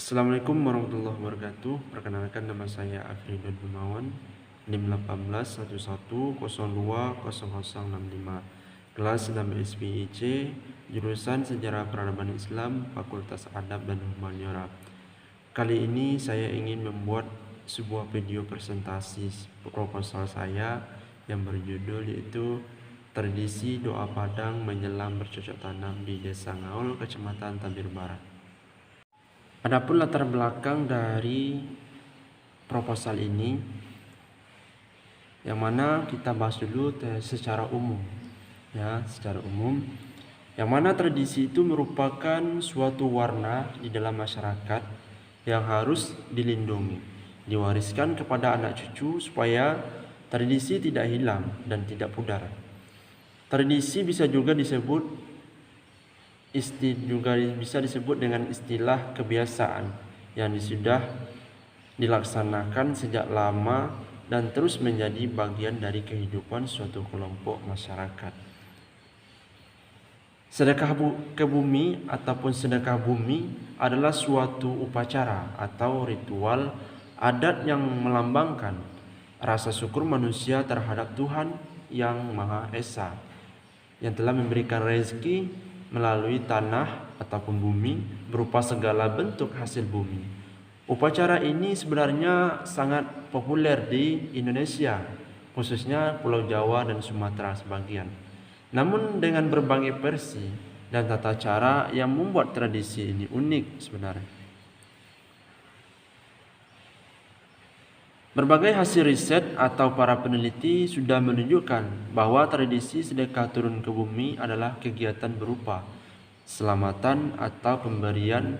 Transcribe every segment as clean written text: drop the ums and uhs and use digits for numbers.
Assalamualaikum warahmatullahi wabarakatuh. Perkenalkan, nama saya Afridun Gunawan, NIM 1811020065, kelas 6 SPIC, jurusan Sejarah Peradaban Islam, Fakultas Adab dan Humaniora. Kali ini saya ingin membuat sebuah video presentasi proposal saya yang berjudul yaitu Tradisi Doa Padang Menjelang Bercocok Tanam di Desa Ngaul, Kecamatan Tabir Barat. Adapun latar belakang dari proposal ini, yang mana kita bahas dulu secara umum, yang mana tradisi itu merupakan suatu warna di dalam masyarakat yang harus dilindungi, diwariskan kepada anak cucu supaya tradisi tidak hilang dan tidak pudar. Tradisi bisa juga disebut dengan istilah kebiasaan yang sudah dilaksanakan sejak lama dan terus menjadi bagian dari kehidupan suatu kelompok masyarakat. Sedekah ke bumi ataupun sedekah bumi adalah suatu upacara atau ritual adat yang melambangkan rasa syukur manusia terhadap Tuhan yang Maha Esa yang telah memberikan rezeki melalui tanah ataupun bumi berupa segala bentuk hasil bumi. Upacara ini sebenarnya sangat populer di Indonesia, khususnya Pulau Jawa dan Sumatera sebagian. Namun dengan berbagai versi dan tata cara yang membuat tradisi ini unik sebenarnya. Berbagai hasil riset atau para peneliti sudah menunjukkan bahwa tradisi sedekah turun ke bumi adalah kegiatan berupa selamatan atau pemberian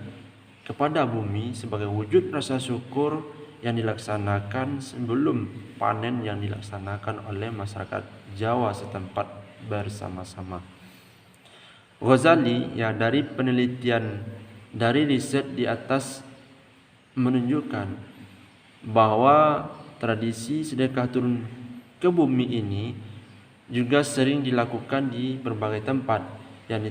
kepada bumi sebagai wujud rasa syukur yang dilaksanakan sebelum panen yang dilaksanakan oleh masyarakat Jawa setempat bersama-sama. Ghazali dari penelitian dari riset di atas menunjukkan bahwa tradisi sedekah turun ke bumi ini juga sering dilakukan di berbagai tempat yang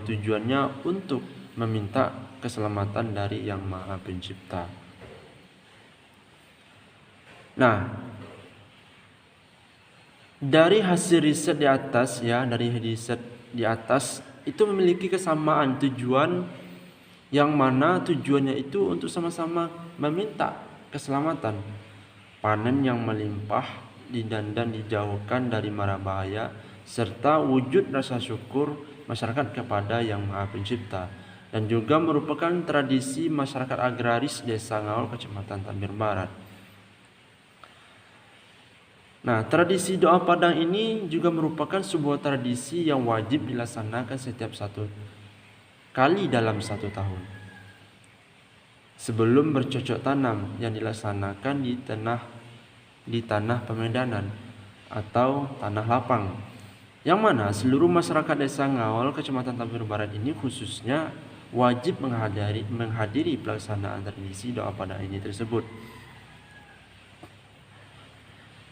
tujuannya untuk meminta keselamatan dari Yang Maha Pencipta. Nah, dari hasil riset di atas itu memiliki kesamaan tujuan, yang mana tujuannya itu untuk sama-sama meminta keselamatan, panen yang melimpah dan dijauhkan dari mara bahaya, serta wujud rasa syukur masyarakat kepada Yang Maha Pencipta, dan juga merupakan tradisi masyarakat agraris Desa Ngaul, Kecamatan Tabir Barat. Nah, tradisi doa padang ini juga merupakan sebuah tradisi yang wajib dilaksanakan setiap satu kali dalam satu tahun sebelum bercocok tanam yang dilaksanakan di tanah pemedanan atau tanah lapang, yang mana seluruh masyarakat Desa Ngaul, Kecamatan Tabir Barat ini khususnya wajib menghadiri pelaksanaan tradisi doa padang ini tersebut.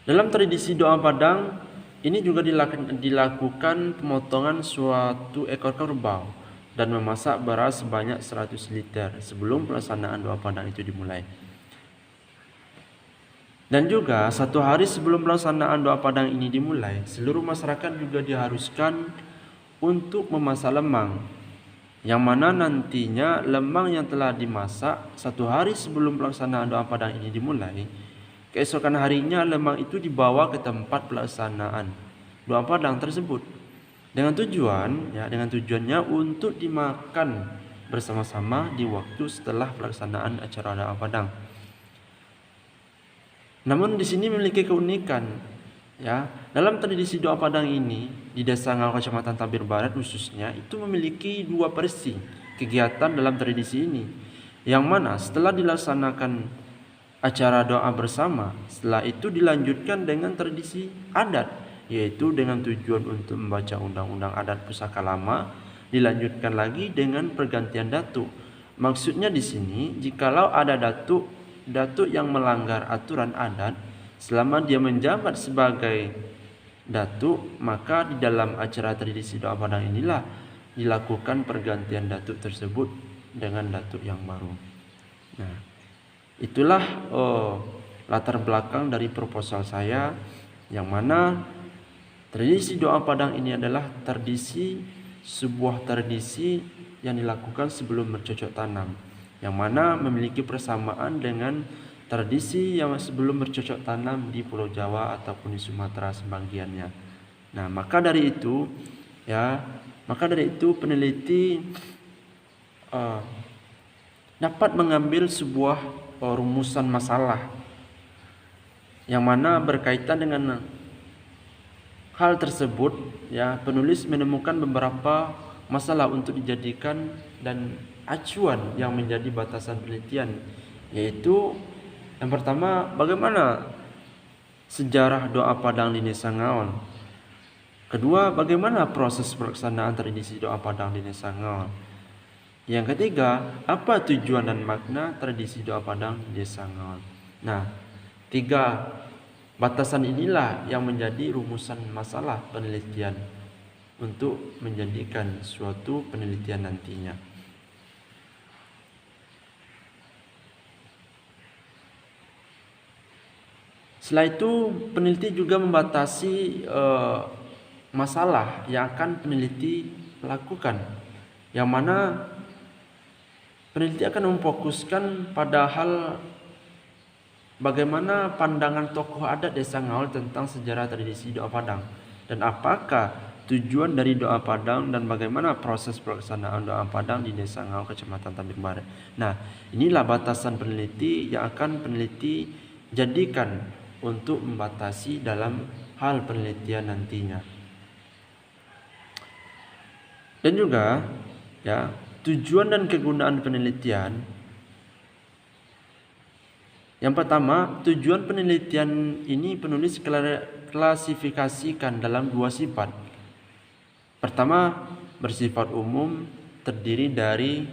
Dalam tradisi doa padang ini juga dilakukan pemotongan suatu ekor kerbau dan memasak beras sebanyak 100 liter sebelum pelaksanaan doa padang itu dimulai. Dan juga 1 hari sebelum pelaksanaan doa padang ini dimulai, seluruh masyarakat juga diharuskan untuk memasak lemang, yang mana nantinya lemang yang telah dimasak 1 hari sebelum pelaksanaan doa padang ini dimulai, keesokan harinya lemang itu dibawa ke tempat pelaksanaan doa padang tersebut dengan tujuannya untuk dimakan bersama-sama di waktu setelah pelaksanaan acara doa padang. Namun di sini memiliki keunikan, dalam tradisi doa padang ini di Desa Ngaul, Kecamatan Tabir Barat khususnya itu memiliki 2 versi kegiatan dalam tradisi ini, yang mana setelah dilaksanakan acara doa bersama, setelah itu dilanjutkan dengan tradisi adat, yaitu dengan tujuan untuk membaca undang-undang adat pusaka lama, dilanjutkan lagi dengan pergantian datuk. Maksudnya di sini, jikalau ada datuk yang melanggar aturan adat selama dia menjabat sebagai datuk, maka di dalam acara tradisi doa padang inilah dilakukan pergantian datuk tersebut dengan datuk yang baru. Nah, itulah latar belakang dari proposal saya, yang mana tradisi doa Padang ini adalah sebuah tradisi yang dilakukan sebelum bercocok tanam, yang mana memiliki persamaan dengan tradisi yang sebelum bercocok tanam di Pulau Jawa ataupun di Sumatera sebagiannya. Nah, maka dari itu peneliti dapat mengambil sebuah rumusan masalah yang mana berkaitan dengan hal tersebut. Penulis menemukan beberapa masalah untuk dijadikan dan acuan yang menjadi batasan penelitian, yaitu yang pertama, bagaimana sejarah doa Padang di Desa Ngaon. Kedua, bagaimana proses pelaksanaan tradisi doa Padang di Desa Ngaon. Yang ketiga, apa tujuan dan makna tradisi doa Padang di Desa Ngaon. Nah, 3 batasan inilah yang menjadi rumusan masalah penelitian untuk menjadikan suatu penelitian nantinya. Setelah itu, peneliti juga membatasi masalah yang akan peneliti lakukan, yang mana peneliti akan memfokuskan pada hal bagaimana pandangan tokoh adat Desa Ngaol tentang sejarah tradisi doa Padang, dan apakah tujuan dari doa Padang, dan bagaimana proses pelaksanaan doa Padang di Desa Ngaol, Kecamatan Tabir Barat. Nah, inilah batasan peneliti yang akan peneliti jadikan untuk membatasi dalam hal penelitian nantinya. Dan juga tujuan dan kegunaan penelitian. Yang pertama, tujuan penelitian ini penulis klasifikasikan dalam 2 sifat. Pertama, bersifat umum, terdiri dari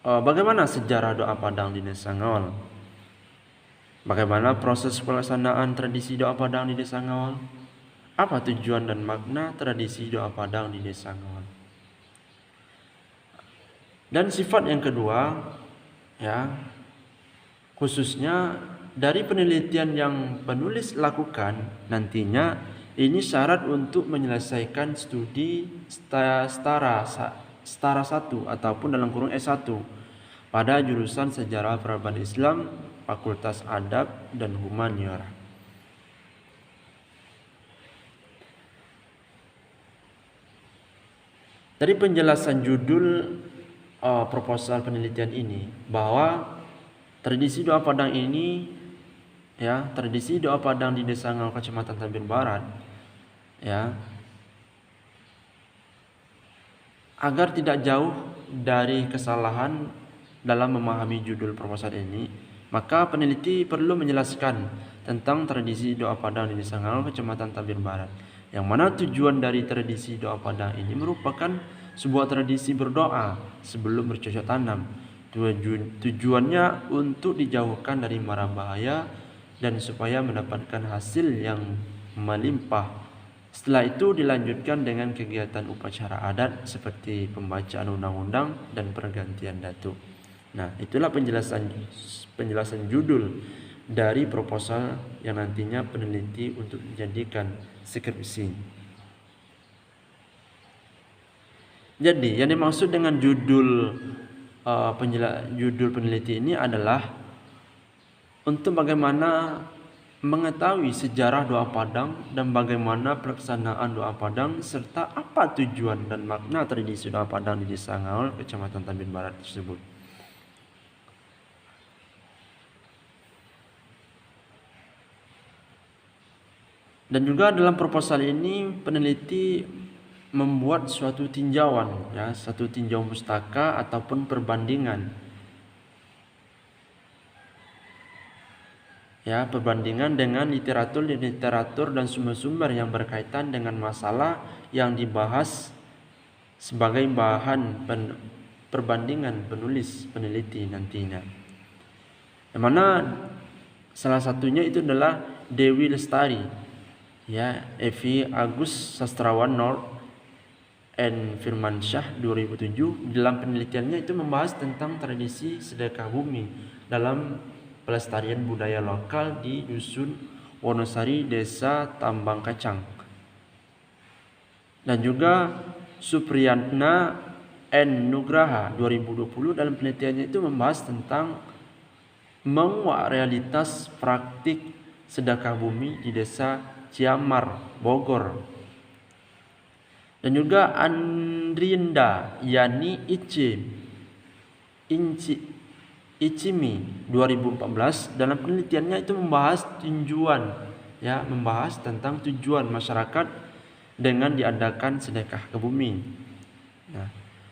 bagaimana sejarah doa Padang di Desa Ngaol, bagaimana proses pelaksanaan tradisi doa Padang di Desa Ngaol, apa tujuan dan makna tradisi doa Padang di Desa Ngaol. Dan sifat yang kedua, khususnya dari penelitian yang penulis lakukan nantinya, ini syarat untuk menyelesaikan studi setara 1 ataupun dalam kurung S1 pada jurusan Sejarah Peradaban Islam, Fakultas Adab dan Humaniora. Dari penjelasan judul proposal penelitian ini, bahwa tradisi doa Padang ini, tradisi doa Padang di Desa Ngaol, Kecamatan Tabir Barat, agar tidak jauh dari kesalahan dalam memahami judul proposal ini, maka peneliti perlu menjelaskan tentang tradisi doa Padang di Desa Ngaol, Kecamatan Tabir Barat, yang mana tujuan dari tradisi doa Padang ini merupakan sebuah tradisi berdoa sebelum bercocok tanam. Tujuannya untuk dijauhkan dari mara bahaya dan supaya mendapatkan hasil yang melimpah. Setelah itu dilanjutkan dengan kegiatan upacara adat seperti pembacaan undang-undang dan pergantian datuk. Nah, itulah penjelasan judul dari proposal yang nantinya peneliti untuk dijadikan skripsi. Jadi, yang dimaksud dengan judul peneliti ini adalah untuk bagaimana mengetahui sejarah doa Padang dan bagaimana pelaksanaan doa Padang, serta apa tujuan dan makna tradisi doa Padang di Desa Ngaol, Kecamatan Tabir Barat tersebut. Dan juga dalam proposal ini peneliti membuat suatu tinjauan, satu tinjauan pustaka ataupun perbandingan, perbandingan dengan literatur dan sumber-sumber yang berkaitan dengan masalah yang dibahas sebagai bahan perbandingan penulis peneliti nantinya. Yang mana salah satunya itu adalah Dewi Lestari, Evi Agus Sastrawan Nor, N. Firmansyah 2007 dalam penelitiannya itu membahas tentang tradisi sedekah bumi dalam pelestarian budaya lokal di Dusun Wonosari, Desa Tambang Kacang. Dan juga Supriyatna N. Nugraha 2020 dalam penelitiannya itu membahas tentang menguak realitas praktik sedekah bumi di Desa Ciamar, Bogor. Dan juga Andrinda Yani Ichimi 2014 dalam penelitiannya itu membahas tentang tujuan masyarakat dengan diadakan sedekah ke bumi. Nah,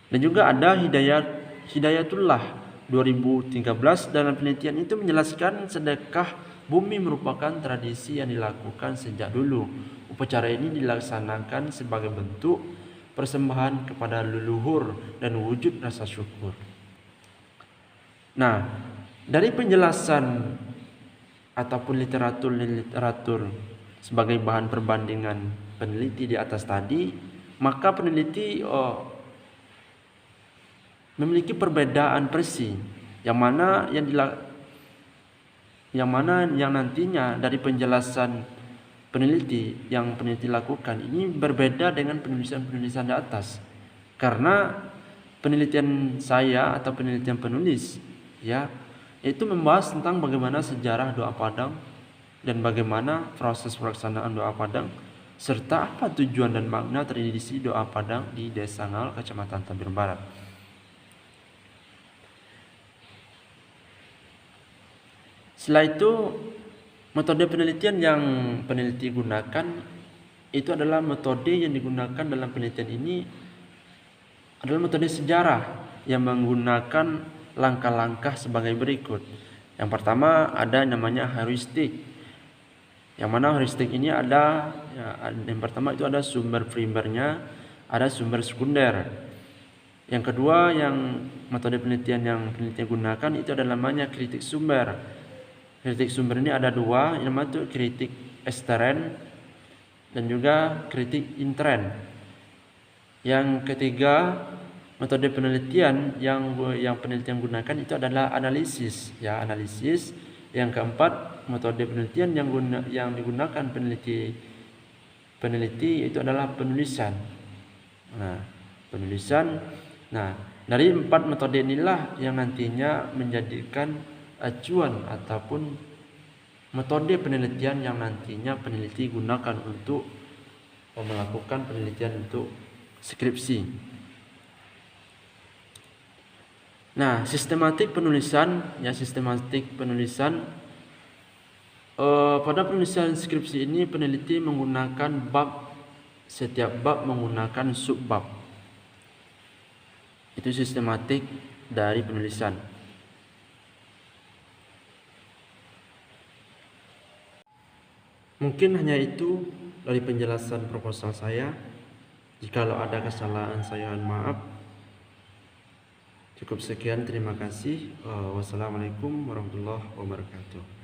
dan juga ada Hidayatullah 2013 dalam penelitian itu menjelaskan sedekah bumi merupakan tradisi yang dilakukan sejak dulu. Upacara ini dilaksanakan sebagai bentuk persembahan kepada leluhur dan wujud rasa syukur. Nah, dari penjelasan ataupun literatur sebagai bahan perbandingan peneliti di atas tadi, maka peneliti memiliki perbedaan versi yang nantinya dari penjelasan peneliti lakukan ini berbeda dengan penulisan di atas, karena penelitian saya atau penelitian penulis itu membahas tentang bagaimana sejarah doa padang dan bagaimana proses pelaksanaan doa padang serta apa tujuan dan makna tradisi doa padang di Desa Ngal, Kecamatan Tambir Barat. Setelah itu, metode penelitian yang peneliti gunakan itu adalah metode yang digunakan dalam penelitian ini adalah metode sejarah yang menggunakan langkah-langkah sebagai berikut. Yang pertama ada namanya heuristik. Yang mana heuristik ini yang pertama itu ada sumber primernya, ada sumber sekunder. Yang kedua yang metode penelitian yang peneliti gunakan itu adalah namanya kritik sumber. Kritik sumber ini ada dua, yang pertama itu kritik ekstern dan juga kritik intern. Yang ketiga, metode penelitian yang penelitian gunakan itu adalah analisis. Yang keempat, metode penelitian yang digunakan peneliti itu adalah penulisan. Nah, dari empat metode inilah yang nantinya menjadikan acuan ataupun metode penelitian yang nantinya peneliti gunakan untuk melakukan penelitian untuk skripsi. Nah, sistematik penulisan pada penulisan skripsi ini peneliti menggunakan setiap bab menggunakan subbab. Itu sistematik dari penulisan. Mungkin hanya itu dari penjelasan proposal saya. Jikalau ada kesalahan saya mohon maaf. Cukup sekian, terima kasih. Wassalamualaikum warahmatullahi wabarakatuh.